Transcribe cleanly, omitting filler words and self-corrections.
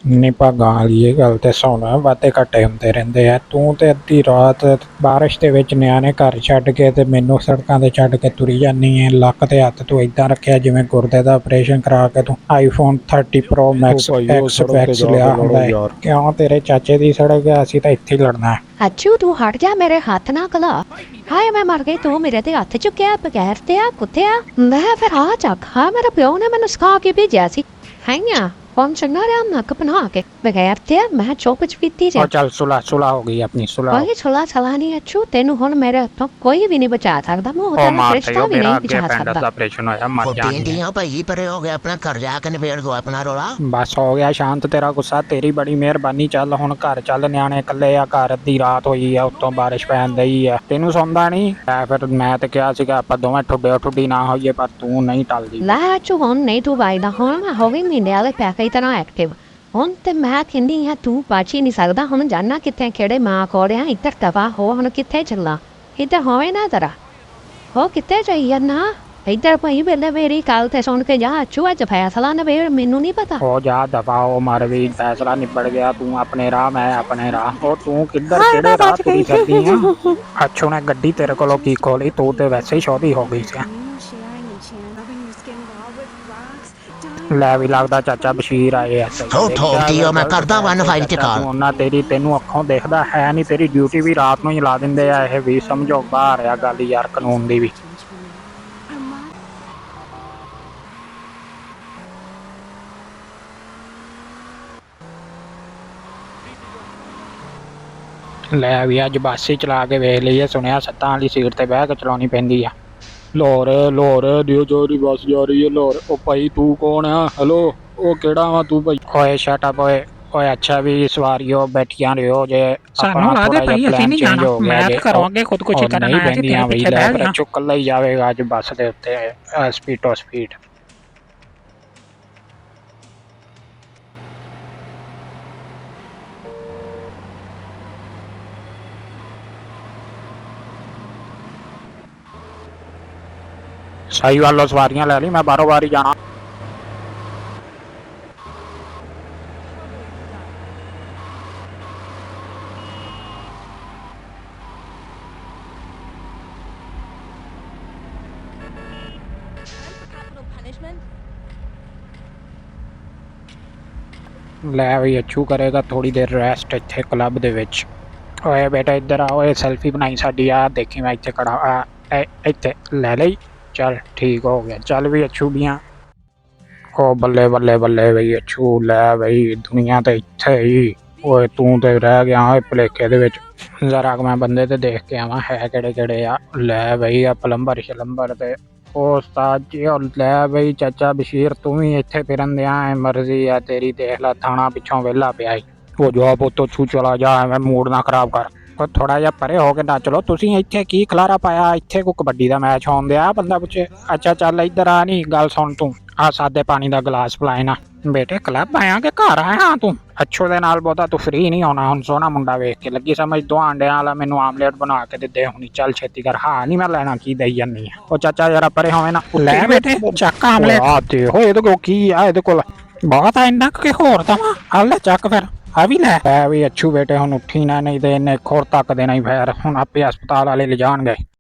ਨੀ ਭਾਗਾਂ ਵਾਲੀ ਇਹ ਗੱਲ ਤੇ ਸੁਣ ਵਾਧੇ ਘਾਟੇ ਹੁੰਦੇ ਰਹਿੰਦੇ ਆ। ਤੂੰ ਤੇ ਅੱਧੀ ਰਾਤ ਬਾਰਿਸ਼ ਦੇ ਵਿੱਚ ਨਿਆਣੇ ਘਰ ਛੱਡ ਕੇ ਤੇ ਮੈਨੂੰ ਸੜਕਾਂ ਤੇ ਛੱਡ ਕੇ ਤੁਰੀ ਜਾਂਦੀ ਹੈ। ਲੱਕ ਤੇ ਹੱਥ ਤੂੰ ਏਦਾਂ ਰੱਖਿਆ ਜਿਵੇਂ ਗੁਰਦੇ ਦਾ ਆਪਰੇਸ਼ਨ ਕਰਾ ਕੇ ਤੂੰ ਆਈਫੋਨ 30 ਪ੍ਰੋ ਉਹ ਮੈਕਸ ਭਾਈ ਉਹ ਐਕਸ ਸੜਕ ਤੇ ਵੈਕਸ ਜਾ ਕੇ ਲਿਆ ਲੜੋ ਹੁੰਦਾ ਹੈ। ਯਾਰ। ਕਿਉਂ ਤੇਰੇ ਚਾਚੇ ਦੀ ਸੜਕ ਹੈ, ਅਸੀਂ ਤਾਂ ਇੱਥੇ ਹੀ ਲੜਨਾ ਹੈ। ਅੱਛੂ ਤੂੰ ਹਟ ਜਾ ਮੇਰੇ ਹੱਥ ਨਾ ਕਲਾ। ਹਾਏ ਮੈਂ ਮਰ ਗਈ, ਤੂੰ ਮੇਰੇ ਤੇ ਹੱਥ ਚੁੱਕਿਆ ਬਗੈਰ ਤੇ ਆ ਕੁੱਤਿਆ। ਮੈਂ ਫਿਰ ਆ ਚੱਕ ਹਾਂ, ਮੇਰੇ ਪਿਓ ਨੇ ਮੈਨੂੰ ਸਿਖਾ ਕੇ ਭੇਜਿਆ ਸੀ। ਹੈਂਗਾ ਕੌਣ ਚੰਗਾ ਰਿਹਾ ਨੱਕ ਬਣਾ ਕੇ ਬਗੈਰ ਤੇ ਮੈਂ ਚੁੱਪ ਚਪੀਤੀ ਉਹ ਜਾ। ਚੱਲ ਸੁਲਾ ਹੋ ਗਈ ਆਪਣੀ ਸੁਲਾ। ਕੋਈ ਛੋਲਾ ਛਲਾ ਨਹੀਂ ਅੱਛੂ, ਤੈਨੂੰ ਹੁਣ ਮੇਰੇ ਹੱਥੋਂ ਕੋਈ ਵੀ ਨਹੀਂ ਬਚਾ ਸਕਦਾ। ਮੈਂ ਉਹ ਉਹਦਾ ਮਾਰ ਤੇ ਰਿਸ਼ਤਾ ਵੀ ਮੇਰਾ ਨਹੀਂ ਅੱਗੇ ਬਚਾ ਪੈਂਡਾ ਦਾ ਸਕਦਾ। ਆਪਰੇਸ਼ਨ ਹੋਇਆ ਮਰ ਜਾਣੀ ਦੀਆਂ ਭਾਈ ਪਰੇ ਹੋ ਗਿਆ, ਆਪਣਾ ਘਰ ਜਾ ਕੇ ਨਿਬੇੜ ਦੋ ਆਪਣਾ ਰੋਲਾ। ਬਸ ਹੋ ਗਿਆ ਸ਼ਾਂਤ ਤੇਰਾ ਗੁੱਸਾ, ਤੇਰੀ ਬੜੀ ਮਿਹਰਬਾਨੀ। ਚੱਲ ਹੁਣ ਘਰ ਚੱਲ, ਨਿਆਣੇ ਇਕੱਲੇ ਆ ਘਰ, ਅੱਧੀ ਰਾਤ ਹੋਈ ਆ, ਉੱਤੋਂ ਬਾਰਿਸ਼ ਪੈਣ ਦਈ ਆ। ਤੈਨੂੰ ਸੌਂਦਾ ਨਹੀਂ ਫਿਰ ਮੈਂ ਤੇ ਕਿਹਾ ਸੀਗਾ ਆਪਾਂ ਦੋਵੇਂ ਠੁੱਡੇ ਠੁੱਡੀ ਨਾ ਹੋਈਏ, ਪਰ ਤੂੰ ਨਹੀਂ ਟਲਦੀ। ਲੈ ਅੱਛੂ ਹੁਣ ਨਹੀਂ ਤੂੰ ਵਾਇਦਾ, ਹੁਣ ਮੈਂ ਹੋ ਗਈ ਮਹੀਨੇ ਵਾਲੇ ਪੈਸੇ ਤਰ੍ਹਾਂ ਐਕਟਿਵ। ਹੁਣ ਤੇ ਮੈਂ ਕਹਿੰਦੀ ਹਾਂ ਤੂੰ ਬਚ ਹੀ ਨਹੀਂ ਸਕਦਾ। ਹੁਣ ਜਾਣਾ ਕਿੱਥੇ, ਕਿਹੜੇ ਮਾਂ ਕੋਲ ਆ, ਇੱਧਰ ਦਵਾ ਹੋ। ਹੁਣ ਕਿੱਥੇ ਚੱਲਾਂ, ਇੱਧਰ ਹੋਵੇ ਨਾ ਤਰਾ ਹੋ ਕਿੱਥੇ ਜਾਈਏ ਨਾ ਇੱਧਰ ਭਾਈ ਵੇਲੇ ਮੇਰੀ ਗੱਲ ਤੇ ਸੁਣ ਕੇ ਜਾ। ਅੱਛੂ ਅੱਜ ਫੈਸਲਾ ਨਵੇੜ, ਮੈਨੂੰ ਨਹੀਂ ਪਤਾ। ਹੋ ਜਾ ਦਫਾ ਹੋ ਮਰ ਵੀ, ਫੈਸਲਾ ਨਿਬੜ ਗਿਆ। ਤੂੰ ਆਪਣੇ ਰਾਹ ਮੈਂ ਆਪਣੇ ਰਾਹ। ਉਹ ਤੂੰ ਕਿੱਧਰ ਕਿਹੜੇ ਰਾਹ ਤੁਰੀ ਫਿਰਦੀ ਆ। ਅੱਛੂ ਨੇ ਗੱਡੀ ਤੇਰੇ ਕੋਲੋਂ ਕੀ ਖੋਲੀ, ਤੂੰ ਤੇ ਵੈਸੇ ਹੀ ਸ਼ੌਦੀ ਹੋ ਗਈ ਸੀ। ਲੈ ਵੀ ਲੱਗਦਾ ਚਾਚਾ ਬਸ਼ੀਰ ਆਏ ਐ। ਠੋਕਦੀ ਹੋ, ਮੈਂ ਕਰਦਾ 1 5 ਚ ਕਾਲ। ਉਹਨਾਂ ਤੈਨੂੰ ਅੱਖੋਂ ਦੇਖਦਾ ਹੈ ਨਹੀਂ, ਤੇਰੀ ਡਿਊਟੀ ਵੀ ਰਾਤ ਨੂੰ ਹੀ ਲਾ ਦਿੰਦੇ ਆ। ਇਹ ਵੀ ਸਮਝੋ ਬਾਹਰ ਆ ਗੱਲ ਯਾਰ ਕਾਨੂੰਨ ਦੀ ਵੀ। ਲੈ ਵੀ ਅੱਜ ਬੱਸ ਹੀ ਚਲਾ ਕੇ ਵੇਖ ਲਈਏ, ਸੁਣਿਆ ਸੱਤਾਂ ਵਾਲੀ ਸੀਟ ਤੇ ਬਹਿ ਕੇ ਚਲਾਉਣੀ ਪੈਂਦੀ ਆ। ਲਾਹੌਰ ਦਿਓ ਜੋਰੀ ਬੱਸ ਜਾ ਰਹੀ ਹੈ ਲਾਹੌਰ। ਉਹ ਭਾਈ ਤੂੰ ਕੌਣ ਆ? ਹੈਲੋ ਉਹ ਕਿਹੜਾ ਵਾ ਤੂੰ ਭਾਈ? ਓਏ ਸ਼ਟ ਅਪ ਓਏ। ਓਏ ਅੱਛਾ ਵੀ ਸਵਾਰੀਓ ਬੈਠੀਆਂ ਰਿਓ ਜੇ ਸਾਨੂੰ ਲਾ ਦੇ ਭਾਈ, ਅਸੀਂ ਨਹੀਂ ਜਾਣਾ। ਮੈਂ ਤਾਂ ਘਰੋਂ ਅੱਗੇ ਖੁਦਕੁਸ਼ੀ ਕਰਨ ਆਇਆ ਸੀ, ਤੇਰੇ ਪਿੱਛੇ ਬਹਿ ਗਿਆ। ਚੁੱਕਣ ਲਈ ਜਾਵੇਗਾ ਅੱਜ ਬੱਸ ਦੇ ਉੱਤੇ ਸਪੀਡੋ ਸਪੀਡ। ਸਹੀ ਵੱਲੋਂ ਸਵਾਰੀਆਂ ਲੈ ਲਈ, ਮੈਂ ਬਾਰੋਂ ਬਾਰ ਹੀ ਜਾਣਾ। ਲੈ ਵੀ ਅੱਛੂ ਕਰੇਗਾ ਥੋੜੀ ਦੇਰ ਰੈਸਟ ਇੱਥੇ ਕਲੱਬ ਦੇ ਵਿੱਚ। ਓਏ ਬੇਟਾ ਇੱਧਰ ਆ, ਓਏ ਸੈਲਫੀ ਬਣਾਈ ਸਾਡੀ ਆ, ਦੇਖੀ ਮੈਂ ਇੱਥੇ ਖੜਾ ਆ ਇੱਥੇ ਲੈ ਲਈ। ਚੱਲ ਠੀਕ ਹੋ ਗਿਆ, ਚੱਲ ਵੀ ਅੱਛੂ ਬੀਆਂ। ਓ ਬੱਲੇ ਬੱਲੇ ਬੱਲੇ ਬਈ ਅੱਛੂ, ਲੈ ਬਈ ਦੁਨੀਆ ਤੇ ਇੱਥੇ ਹੀ। ਓਏ ਤੂੰ ਤੇ ਰਹਿ ਗਿਆ ਓਏ ਭੁਲੇਖੇ ਦੇ ਵਿੱਚ। ਜ਼ਰਾ ਮੈਂ ਬੰਦੇ ਤੇ ਦੇਖ ਕੇ ਆਵਾਂ ਹੈ ਕਿਹੜੇ ਕਿਹੜੇ ਆ। ਲੈ ਬਈ ਆ ਪਲੰਬਰ ਸ਼ਲੰਬਰ ਤੇ ਉਹ ਉਸਤਾਦ ਜੀ। ਲੈ ਬਈ ਚਾਚਾ ਬਸ਼ੀਰ, ਤੂੰ ਵੀ ਇੱਥੇ ਫਿਰਨ ਦਿਆਂ ਐ, ਮਰਜ਼ੀ ਆ ਤੇਰੀ। ਦੇਖ ਲੈ ਥਾਣਾ ਪਿੱਛੋਂ ਵਿਹਲਾ ਪਿਆ ਈ। ਉਹ ਜਵਾਬ ਉੱਤੋਂ ਛੂ ਚਲਾ ਜਾ, ਐਵੇਂ ਮੂਡ ਨਾ ਖਰਾਬ ਕਰ। ਉਹ ਥੋੜਾ ਜਿਹਾ ਪਰੇ ਹੋ ਕੇ ਨਾ ਚਲੋ। ਤੁਸੀਂ ਇੱਥੇ ਕੀ ਖਲਾਰਾ ਪਾਇਆ? ਇੱਥੇ ਕੋਈ ਕਬੱਡੀ ਦਾ ਮੈਚ ਹੋਣ ਦਿਆ ਬੰਦਾ ਪੁੱਛੇ। ਅੱਛਾ ਚੱਲ ਇੱਧਰ ਆ, ਨਹੀਂ ਗੱਲ ਸੁਣ ਤੂੰ। ਆ ਸਾਦੇ ਪਾਣੀ ਦਾ ਗਲਾਸ ਪਿਲਾਏ ਨਾ। ਬੇਟੇ ਕਲੱਬ ਆਇਆ ਕਿ ਘਰ ਆਇਆ ਤੂੰ? ਅੱਛੋ ਦੇ ਨਾਲ ਬਹੁਤਾ ਤੂੰ ਫਰੀ ਨਹੀਂ ਹੋਣਾ। ਹੁਣ ਸੋਹਣਾ ਮੁੰਡਾ ਵੇਖ ਕੇ ਲੱਗੀ ਸਮਝ, ਦੋ ਆਂਡਿਆਂ ਵਾਲਾ ਮੈਨੂੰ ਆਮਲੇਟ ਬਣਾ ਕੇ ਦੇ ਦੇ ਹੁਣੀ। ਚੱਲ ਛੇਤੀ ਕਰ। ਹਾਂ ਨਹੀਂ ਮੈਂ ਲੈਣਾ, ਕੀ ਦਈ ਜਾਂਦੀ ਆ। ਉਹ ਚਾਚਾ ਜਰਾ ਪਰੇ ਹੋਵੇ ਨਾ। ਲੈ ਬੇਟੇ ਚੱਕ ਆਮਲੇਟ। ਆ ਤੇ ਹੋਏ ਇਹਦੇ ਕੋਲ ਕੀ ਆ? ਇਹਦੇ ਕੋਲ ਬਹੁਤ ਆ ਇੰਨਾ ਕਿ ਹੋਰ ਦਵਾਂ? ਆ ਲੈ ਚੱਕ ਫਿਰ, ਆ ਵੀ ਲੈ। ਵੀ ਅੱਛੂ ਬੇਟੇ ਹੁਣ ਉੱਠੀ ਨਾ, ਨਹੀਂ ਤੇ ਇਹਨੇ ਖੋਰ ਤੱਕ ਦੇਣਾ ਹੀ ਫੇਰ। ਹੁਣ ਆਪੇ ਹਸਪਤਾਲ ਵਾਲੇ ਲਿਜਾਣਗੇ।